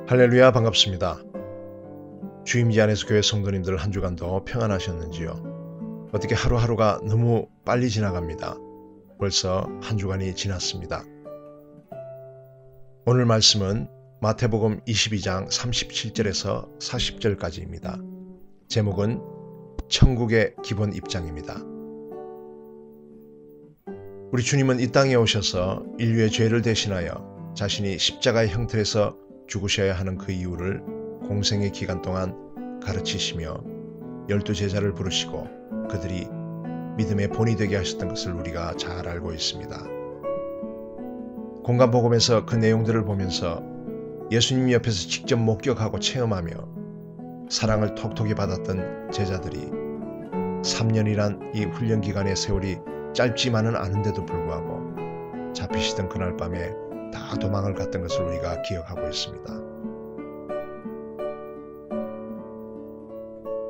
할렐루야, 반갑습니다. 주임지 안에서 교회 성도님들 한 주간도 평안하셨는지요? 어떻게 하루하루가 너무 빨리 지나갑니다. 벌써 한 주간이 지났습니다. 오늘 말씀은 마태복음 22장 37절에서 40절까지입니다. 제목은 천국의 기본 입장입니다. 우리 주님은 이 땅에 오셔서 인류의 죄를 대신하여 자신이 십자가의 형틀에서 죽으셔야 하는 그 이유를 공생의 기간 동안 가르치시며 12제자를 부르시고 그들이 믿음의 본이 되게 하셨던 것을 우리가 잘 알고 있습니다. 공간복음에서 그 내용들을 보면서 예수님 옆에서 직접 목격하고 체험하며 사랑을 톡톡히 받았던 제자들이 3년이란 이 훈련기간의 세월이 짧지만은 않은데도 불구하고 잡히시던 그날 밤에 다 도망을 갔던 것을 우리가 기억하고 있습니다.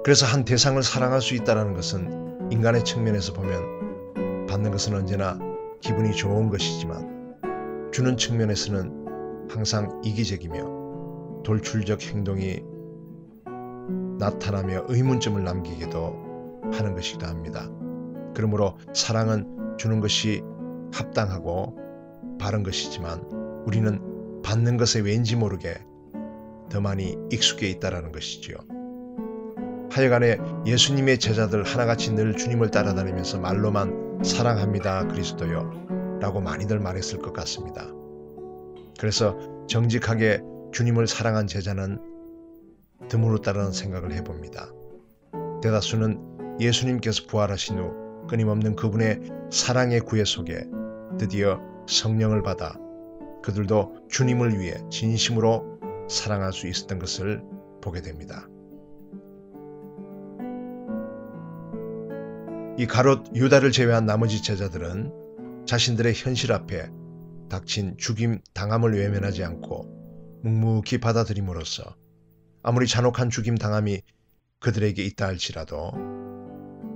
그래서 한 대상을 사랑할 수 있다는 것은 인간의 측면에서 보면 받는 것은 언제나 기분이 좋은 것이지만 주는 측면에서는 항상 이기적이며 돌출적 행동이 나타나며 의문점을 남기기도 하는 것이기도 합니다. 그러므로 사랑은 주는 것이 합당하고 바른 것이지만 우리는 받는 것에 왠지 모르게 더 많이 익숙해 있다는 것이지요. 하여간에 예수님의 제자들 하나같이 늘 주님을 따라다니면서 말로만 사랑합니다 그리스도요 라고 많이들 말했을 것 같습니다. 그래서 정직하게 주님을 사랑한 제자는 드물었다는 생각을 해봅니다. 대다수는 예수님께서 부활하신 후 끊임없는 그분의 사랑의 구애 속에 드디어 성령을 받아 그들도 주님을 위해 진심으로 사랑할 수 있었던 것을 보게 됩니다. 이 가롯 유다를 제외한 나머지 제자들은 자신들의 현실 앞에 닥친 죽임 당함을 외면하지 않고 묵묵히 받아들임으로써 아무리 잔혹한 죽임 당함이 그들에게 있다 할지라도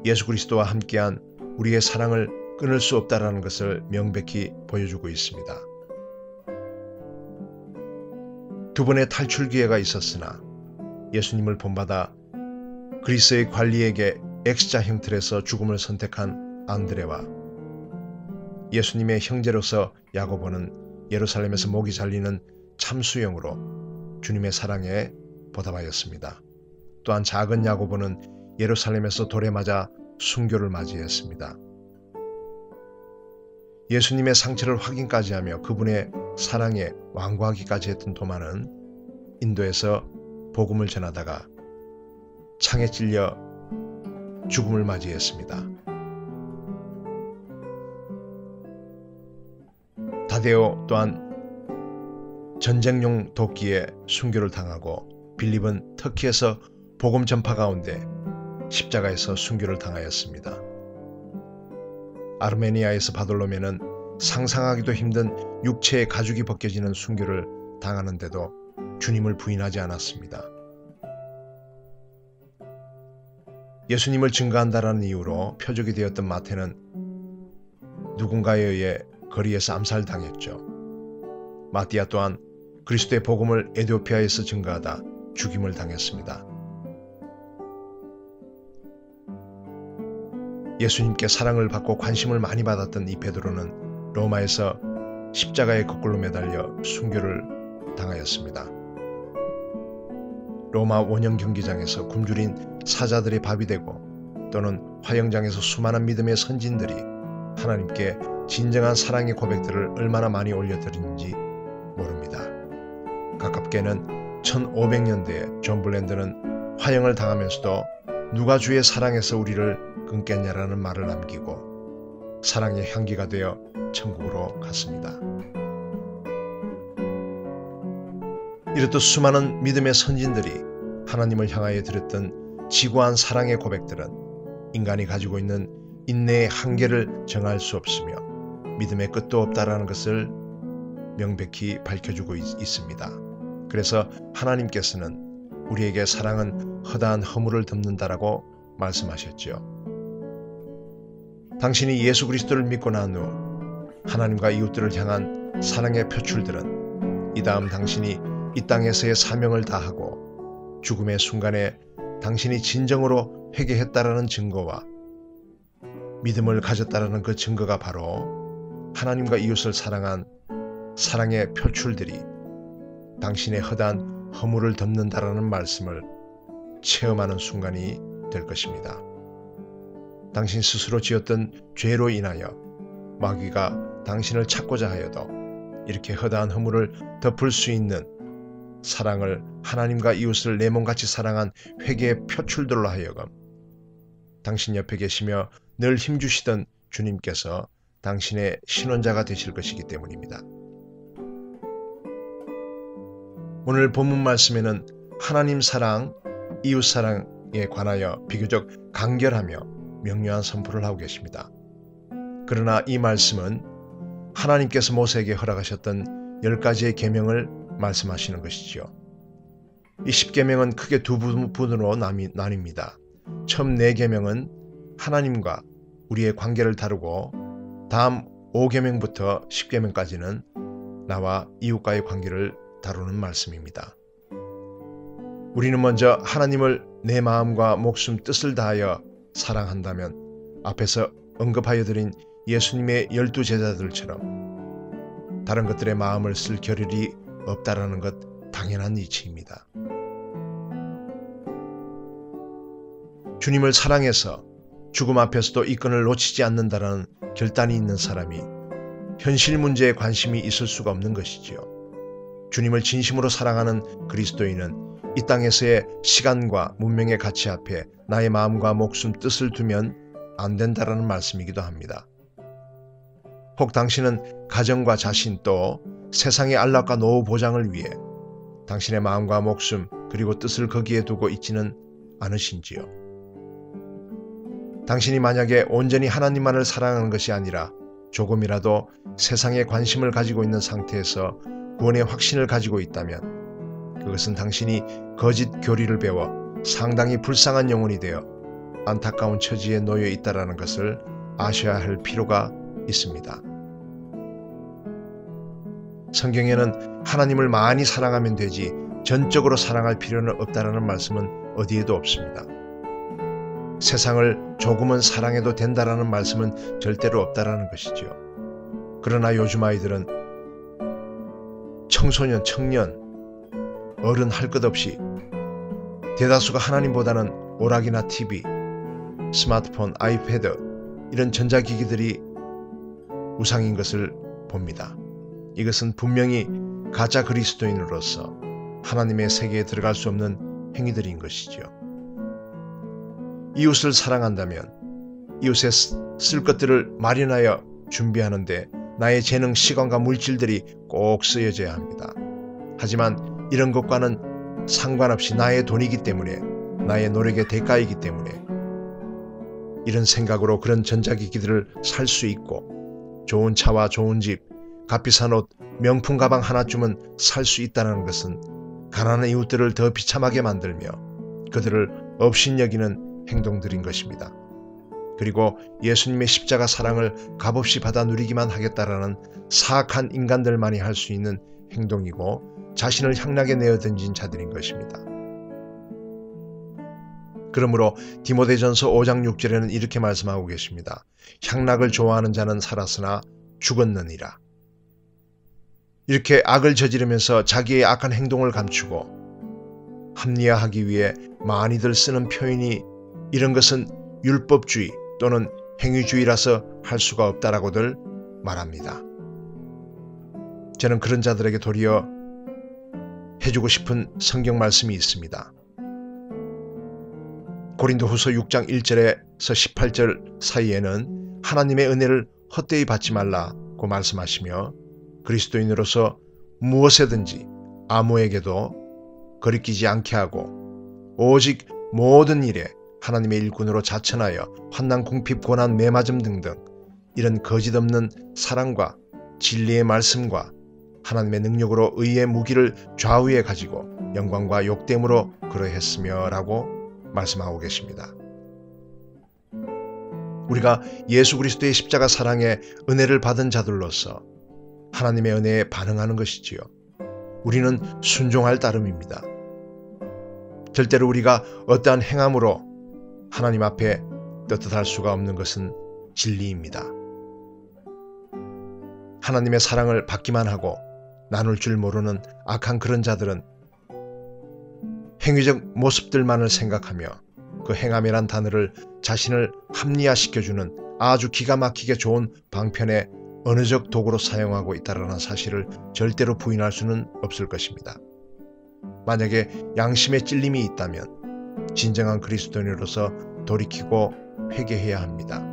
예수 그리스도와 함께한 우리의 사랑을 끊을 수 없다라는 것을 명백히 보여주고 있습니다. 두 번의 탈출 기회가 있었으나 예수님을 본받아 그리스의 관리에게 X자 형틀에서 죽음을 선택한 안드레와 예수님의 형제로서 야고보는 예루살렘에서 목이 잘리는 참수형으로 주님의 사랑에 보답하였습니다. 또한 작은 야고보는 예루살렘에서 돌에 맞아 순교를 맞이했습니다. 예수님의 상처를 확인까지 하며 그분의 사랑에 완고하기까지 했던 도마는 인도에서 복음을 전하다가 창에 찔려 죽음을 맞이했습니다. 다데오 또한 전쟁용 도끼에 순교를 당하고 빌립은 터키에서 복음 전파 가운데 십자가에서 순교를 당하였습니다. 아르메니아에서 바돌로메는 상상하기도 힘든 육체의 가죽이 벗겨지는 순교를 당하는데도 주님을 부인하지 않았습니다. 예수님을 증거한다라는 이유로 표적이 되었던 마태는 누군가에 의해 거리에서 암살당했죠. 마띠아 또한 그리스도의 복음을 에티오피아에서 증거하다 죽임을 당했습니다. 예수님께 사랑을 받고 관심을 많이 받았던 이 베드로는 로마에서 십자가에 거꾸로 매달려 순교를 당하였습니다. 로마 원형 경기장에서 굶주린 사자들의 밥이 되고 또는 화영장에서 수많은 믿음의 선진들이 하나님께 진정한 사랑의 고백들을 얼마나 많이 올려드리는지 모릅니다. 가깝게는 1500년대에 존 블랜드는 화형을 당하면서도 누가 주의 사랑에서 우리를 끊겠냐라는 말을 남기고 사랑의 향기가 되어 천국으로 갔습니다. 이렇듯 수많은 믿음의 선진들이 하나님을 향하여 드렸던 지고한 사랑의 고백들은 인간이 가지고 있는 인내의 한계를 정할 수 없으며 믿음의 끝도 없다라는 것을 명백히 밝혀주고 있습니다. 그래서 하나님께서는 우리에게 사랑은 허다한 허물을 덮는다라고 말씀하셨죠. 당신이 예수 그리스도를 믿고 난 후 하나님과 이웃들을 향한 사랑의 표출들은 이 다음 당신이 이 땅에서의 사명을 다하고 죽음의 순간에 당신이 진정으로 회개했다라는 증거와 믿음을 가졌다라는 그 증거가 바로 하나님과 이웃을 사랑한 사랑의 표출들이 당신의 허다한 허물을 덮는다라는 말씀을 체험하는 순간이 될 것입니다. 당신 스스로 지었던 죄로 인하여 마귀가 당신을 찾고자 하여도 이렇게 허다한 허물을 덮을 수 있는 사랑을 하나님과 이웃을 내 몸같이 사랑한 회개의 표출들로 하여금 당신 옆에 계시며 늘 힘주시던 주님께서 당신의 신원자가 되실 것이기 때문입니다. 오늘 본문 말씀에는 하나님 사랑, 이웃 사랑에 관하여 비교적 간결하며 명료한 선포를 하고 계십니다. 그러나 이 말씀은 하나님께서 모세에게 허락하셨던 10가지의 계명을 말씀하시는 것이지요. 이 10계명은 크게 두 부분으로 나뉩니다. 처음 4계명은 하나님과 우리의 관계를 다루고 다음 5계명부터 10계명까지는 나와 이웃과의 관계를 다루는 말씀입니다. 우리는 먼저 하나님을 내 마음과 목숨 뜻을 다하여 사랑한다면 앞에서 언급하여 드린 예수님의 12제자들처럼 다른 것들의 마음을 쓸 겨를이 없다라는 것 당연한 이치입니다. 주님을 사랑해서 죽음 앞에서도 이 끈을 놓치지 않는다라는 결단이 있는 사람이 현실 문제에 관심이 있을 수가 없는 것이지요. 주님을 진심으로 사랑하는 그리스도인은 이 땅에서의 시간과 문명의 가치 앞에 나의 마음과 목숨 뜻을 두면 안 된다라는 말씀이기도 합니다. 혹 당신은 가정과 자신 또 세상의 안락과 노후 보장을 위해 당신의 마음과 목숨 그리고 뜻을 거기에 두고 있지는 않으신지요? 당신이 만약에 온전히 하나님만을 사랑하는 것이 아니라 조금이라도 세상에 관심을 가지고 있는 상태에서 구원의 확신을 가지고 있다면 그것은 당신이 거짓 교리를 배워 상당히 불쌍한 영혼이 되어 안타까운 처지에 놓여 있다는 것을 아셔야 할 필요가 있습니다. 성경에는 하나님을 많이 사랑하면 되지 전적으로 사랑할 필요는 없다라는 말씀은 어디에도 없습니다. 세상을 조금은 사랑해도 된다라는 말씀은 절대로 없다라는 것이지요. 그러나 요즘 아이들은 청소년, 청년, 어른 할 것 없이 대다수가 하나님보다는 오락이나 TV, 스마트폰, 아이패드 이런 전자기기들이 우상인 것을 봅니다. 이것은 분명히 가짜 그리스도인으로서 하나님의 세계에 들어갈 수 없는 행위들인 것이죠. 이웃을 사랑한다면 이웃의 쓸 것들을 마련하여 준비하는데 나의 재능, 시간과 물질들이 꼭 쓰여져야 합니다. 하지만 이런 것과는 상관없이 나의 돈이기 때문에 나의 노력의 대가이기 때문에 이런 생각으로 그런 전자기기들을 살 수 있고 좋은 차와 좋은 집, 값비싼 옷, 명품 가방 하나쯤은 살 수 있다는 것은 가난한 이웃들을 더 비참하게 만들며 그들을 업신여기는 행동들인 것입니다. 그리고 예수님의 십자가 사랑을 값없이 받아 누리기만 하겠다라는 사악한 인간들만이 할 수 있는 행동이고 자신을 향락에 내어 던진 자들인 것입니다. 그러므로 디모데전서 5장 6절에는 이렇게 말씀하고 계십니다. 향락을 좋아하는 자는 살았으나 죽었느니라. 이렇게 악을 저지르면서 자기의 악한 행동을 감추고 합리화하기 위해 많이들 쓰는 표현이 이런 것은 율법주의 또는 행위주의라서 할 수가 없다라고들 말합니다. 저는 그런 자들에게 도리어 해주고 싶은 성경 말씀이 있습니다. 고린도후서 6장 1절에서 18절 사이에는 하나님의 은혜를 헛되이 받지 말라고 말씀하시며 그리스도인으로서 무엇에든지 아무에게도 거리끼지 않게 하고 오직 모든 일에 하나님의 일꾼으로 자천하여 환난, 궁핍, 고난, 매맞음 등등 이런 거짓없는 사랑과 진리의 말씀과 하나님의 능력으로 의의 무기를 좌우에 가지고 영광과 욕됨으로 그러했으며 라고 말씀하고 계십니다. 우리가 예수 그리스도의 십자가 사랑에 은혜를 받은 자들로서 하나님의 은혜에 반응하는 것이지요. 우리는 순종할 따름입니다. 절대로 우리가 어떠한 행함으로 하나님 앞에 떳떳할 수가 없는 것은 진리입니다. 하나님의 사랑을 받기만 하고 나눌 줄 모르는 악한 그런 자들은 행위적 모습들만을 생각하며 그 행함이란 단어를 자신을 합리화시켜주는 아주 기가 막히게 좋은 방편의 언어적 도구로 사용하고 있다는 사실을 절대로 부인할 수는 없을 것입니다. 만약에 양심의 찔림이 있다면 진정한 그리스도인으로서 돌이키고 회개해야 합니다.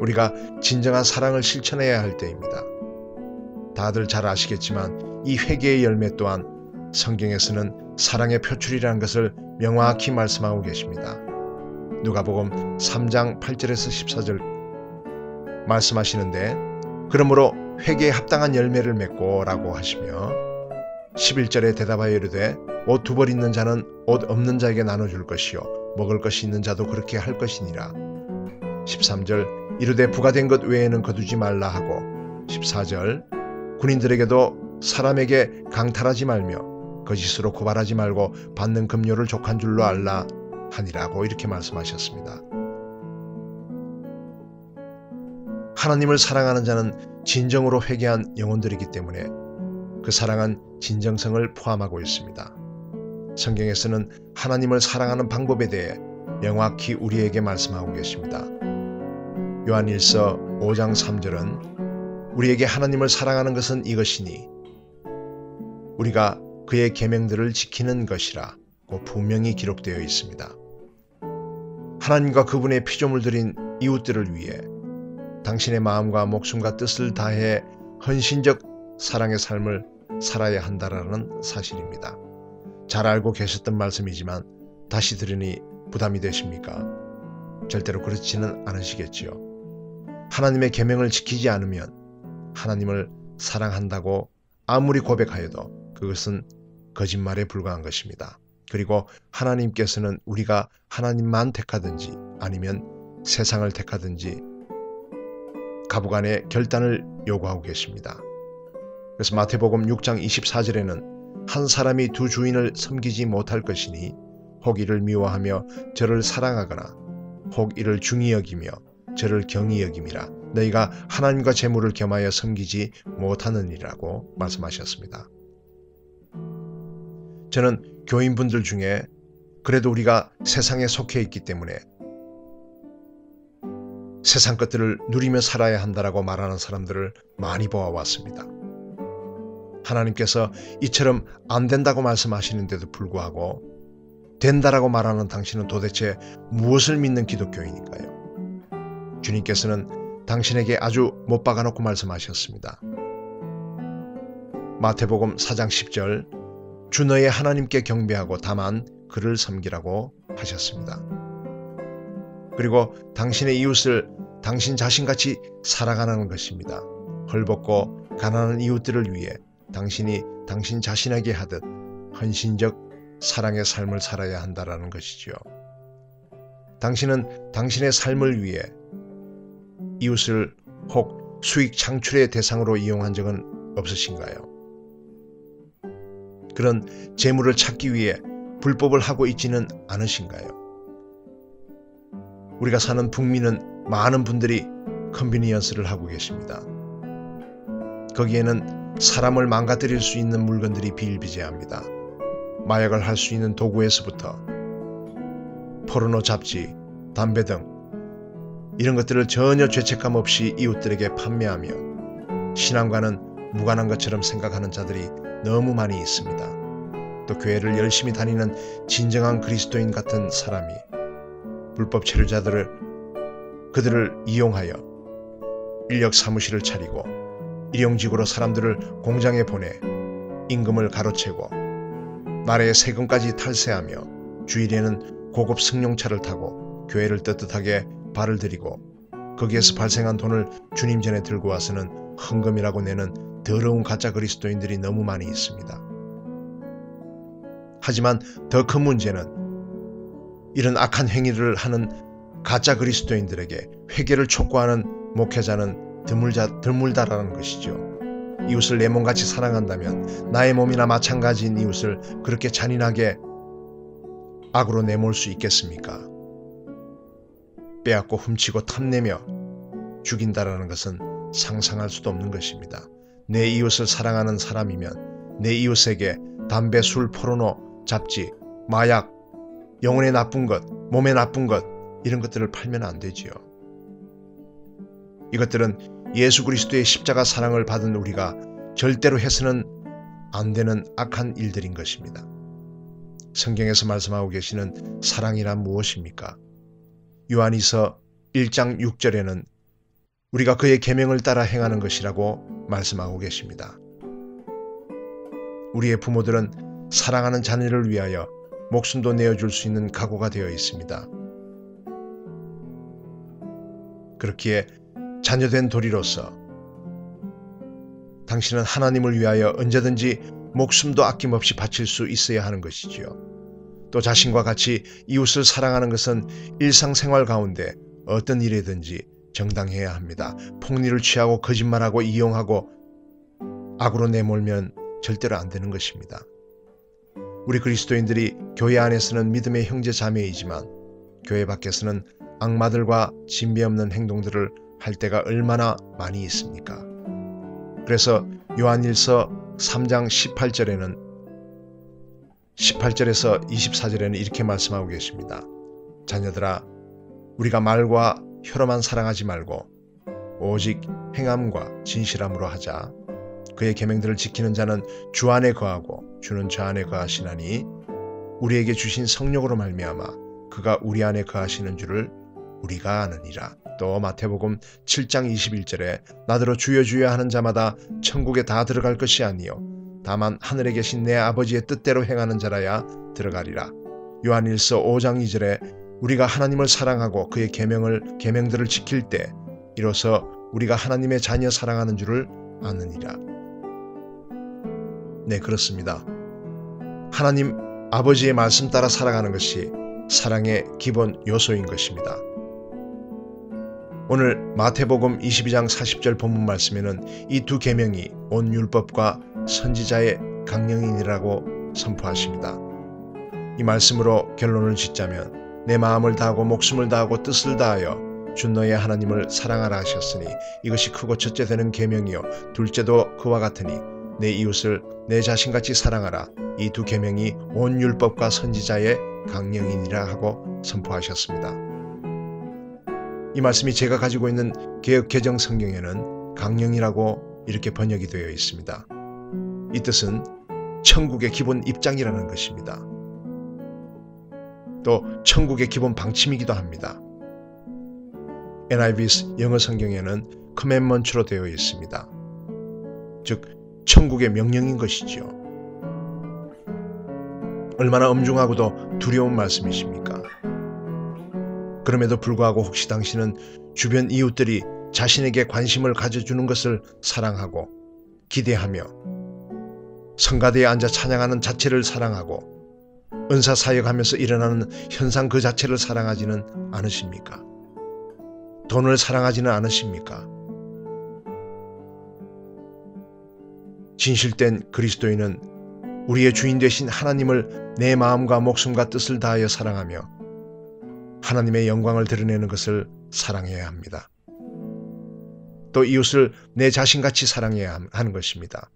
우리가 진정한 사랑을 실천해야 할 때입니다. 다들 잘 아시겠지만 이 회개의 열매 또한 성경에서는 사랑의 표출이라는 것을 명확히 말씀하고 계십니다. 누가복음 3장 8절에서 14절 말씀하시는데, 그러므로 회개에 합당한 열매를 맺고 라고 하시며 11절에 대답하여 이르되 옷 두 벌 있는 자는 옷 없는 자에게 나눠줄 것이요 먹을 것이 있는 자도 그렇게 할 것이니라. 13절 이르되 부가된 것 외에는 거두지 말라 하고 14절 군인들에게도 사람에게 강탈하지 말며 거짓으로 고발하지 말고 받는 급료를 족한 줄로 알라 하니라고 이렇게 말씀하셨습니다. 하나님을 사랑하는 자는 진정으로 회개한 영혼들이기 때문에 그 사랑은 진정성을 포함하고 있습니다. 성경에서는 하나님을 사랑하는 방법에 대해 명확히 우리에게 말씀하고 계십니다. 요한일서 5장 3절은 우리에게 하나님을 사랑하는 것은 이것이니 우리가 그의 계명들을 지키는 것이라고 분명히 기록되어 있습니다. 하나님과 그분의 피조물 들인 이웃들을 위해 당신의 마음과 목숨과 뜻을 다해 헌신적 사랑의 삶을 살아야 한다라는 사실입니다. 잘 알고 계셨던 말씀이지만 다시 들으니 부담이 되십니까? 절대로 그렇지는 않으시겠지요. 하나님의 계명을 지키지 않으면 하나님을 사랑한다고 아무리 고백하여도 그것은 거짓말에 불과한 것입니다. 그리고 하나님께서는 우리가 하나님만 택하든지 아니면 세상을 택하든지 가부간의 결단을 요구하고 계십니다. 그래서 마태복음 6장 24절에는 한 사람이 두 주인을 섬기지 못할 것이니 혹 이를 미워하며 저를 사랑하거나 혹 이를 중히 여기며 저를 경히 여김이라. 너희가 하나님과 재물을 겸하여 섬기지 못하느니라고 말씀하셨습니다. 저는 교인분들 중에 그래도 우리가 세상에 속해 있기 때문에 세상 것들을 누리며 살아야 한다라고 말하는 사람들을 많이 보아왔습니다. 하나님께서 이처럼 안 된다고 말씀하시는데도 불구하고 된다라고 말하는 당신은 도대체 무엇을 믿는 기독교인일까요? 주님께서는 당신에게 아주 못 박아놓고 말씀하셨습니다. 마태복음 4장 10절 주 너의 하나님께 경배하고 다만 그를 섬기라고 하셨습니다. 그리고 당신의 이웃을 당신 자신같이 살아가는 것입니다. 헐벗고 가난한 이웃들을 위해 당신이 당신 자신에게 하듯 헌신적 사랑의 삶을 살아야 한다는 것이지요. 당신은 당신의 삶을 위해 이웃을 혹 수익 창출의 대상으로 이용한 적은 없으신가요? 그런 재물을 찾기 위해 불법을 하고 있지는 않으신가요? 우리가 사는 북미는 많은 분들이 컨비니언스를 하고 계십니다. 거기에는 사람을 망가뜨릴 수 있는 물건들이 비일비재합니다. 마약을 할 수 있는 도구에서부터 포르노 잡지, 담배 등 이런 것들을 전혀 죄책감 없이 이웃들에게 판매하며 신앙과는 무관한 것처럼 생각하는 자들이 너무 많이 있습니다. 또 교회를 열심히 다니는 진정한 그리스도인 같은 사람이 불법 체류자들을 그들을 이용하여 인력 사무실을 차리고 일용직으로 사람들을 공장에 보내 임금을 가로채고 나라의 세금까지 탈세하며 주일에는 고급 승용차를 타고 교회를 떳떳하게 발을 들이고 거기에서 발생한 돈을 주님 전에 들고 와서는 헌금이라고 내는 더러운 가짜 그리스도인들이 너무 많이 있습니다. 하지만 더 큰 문제는 이런 악한 행위를 하는 가짜 그리스도인들에게 회개를 촉구하는 목회자는 드물다라는 것이죠. 이웃을 내 몸같이 사랑한다면 나의 몸이나 마찬가지인 이웃을 그렇게 잔인하게 악으로 내몰 수 있겠습니까? 빼앗고 훔치고 탐내며 죽인다라는 것은 상상할 수도 없는 것입니다. 내 이웃을 사랑하는 사람이면 내 이웃에게 담배, 술, 포르노, 잡지, 마약, 영혼에 나쁜 것, 몸에 나쁜 것 이런 것들을 팔면 안 되지요. 이것들은 예수 그리스도의 십자가 사랑을 받은 우리가 절대로 해서는 안 되는 악한 일들인 것입니다. 성경에서 말씀하고 계시는 사랑이란 무엇입니까? 요한이서 1장 6절에는 우리가 그의 계명을 따라 행하는 것이라고 말씀하고 계십니다. 우리의 부모들은 사랑하는 자녀를 위하여 목숨도 내어줄 수 있는 각오가 되어 있습니다. 그렇기에 자녀된 도리로서 당신은 하나님을 위하여 언제든지 목숨도 아낌없이 바칠 수 있어야 하는 것이지요. 또 자신과 같이 이웃을 사랑하는 것은 일상생활 가운데 어떤 일이든지 정당해야 합니다. 폭리를 취하고 거짓말하고 이용하고 악으로 내몰면 절대로 안 되는 것입니다. 우리 그리스도인들이 교회 안에서는 믿음의 형제 자매이지만 교회 밖에서는 악마들과 진배 없는 행동들을 할 때가 얼마나 많이 있습니까? 그래서 요한일서 3장 18절에서 24절에는 이렇게 말씀하고 계십니다. 자녀들아, 우리가 말과 혀로만 사랑하지 말고 오직 행함과 진실함으로 하자. 그의 계명들을 지키는 자는 주 안에 거하고 주는 저 안에 거하시나니 우리에게 주신 성령으로 말미암아 그가 우리 안에 거하시는 줄을 우리가 아느니라. 또 마태복음 7장 21절에 나더러 주여 주여 하는 자마다 천국에 다 들어갈 것이 아니요 다만 하늘에 계신 내 아버지의 뜻대로 행하는 자라야 들어가리라. 요한일서 5장 2절에 우리가 하나님을 사랑하고 그의 계명들을 지킬 때 이로써 우리가 하나님의 자녀 사랑하는 줄을 아느니라. 네, 그렇습니다. 하나님 아버지의 말씀 따라 살아가는 것이 사랑의 기본 요소인 것입니다. 오늘 마태복음 22장 40절 본문 말씀에는 이 두 계명이 온 율법과 선지자의 강령이니라고 선포하십니다. 이 말씀으로 결론을 짓자면 내 마음을 다하고 목숨을 다하고 뜻을 다하여 주 너의 하나님을 사랑하라 하셨으니 이것이 크고 첫째 되는 계명이요 둘째도 그와 같으니 내 이웃을 내 자신같이 사랑하라. 이 두 계명이 온 율법과 선지자의 강령이니라 하고 선포하셨습니다. 이 말씀이 제가 가지고 있는 개역 개정 성경에는 강령이라고 이렇게 번역이 되어 있습니다. 이 뜻은 천국의 기본 입장이라는 것입니다. 또 천국의 기본 방침이기도 합니다. NIV 영어 성경에는 commandment로 되어 있습니다. 즉 천국의 명령인 것이지요. 얼마나 엄중하고도 두려운 말씀이십니까? 그럼에도 불구하고 혹시 당신은 주변 이웃들이 자신에게 관심을 가져주는 것을 사랑하고 기대하며 성가대에 앉아 찬양하는 자체를 사랑하고 은사사역하면서 일어나는 현상 그 자체를 사랑하지는 않으십니까? 돈을 사랑하지는 않으십니까? 진실된 그리스도인은 우리의 주인 되신 하나님을 내 마음과 목숨과 뜻을 다하여 사랑하며 하나님의 영광을 드러내는 것을 사랑해야 합니다. 또 이웃을 내 자신같이 사랑해야 하는 것입니다.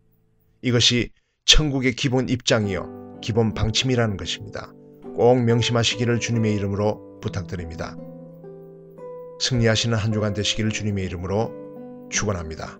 이것이 천국의 기본 입장이요 기본 방침이라는 것입니다. 꼭 명심하시기를 주님의 이름으로 부탁드립니다. 승리하시는 한 주간 되시기를 주님의 이름으로 축원합니다.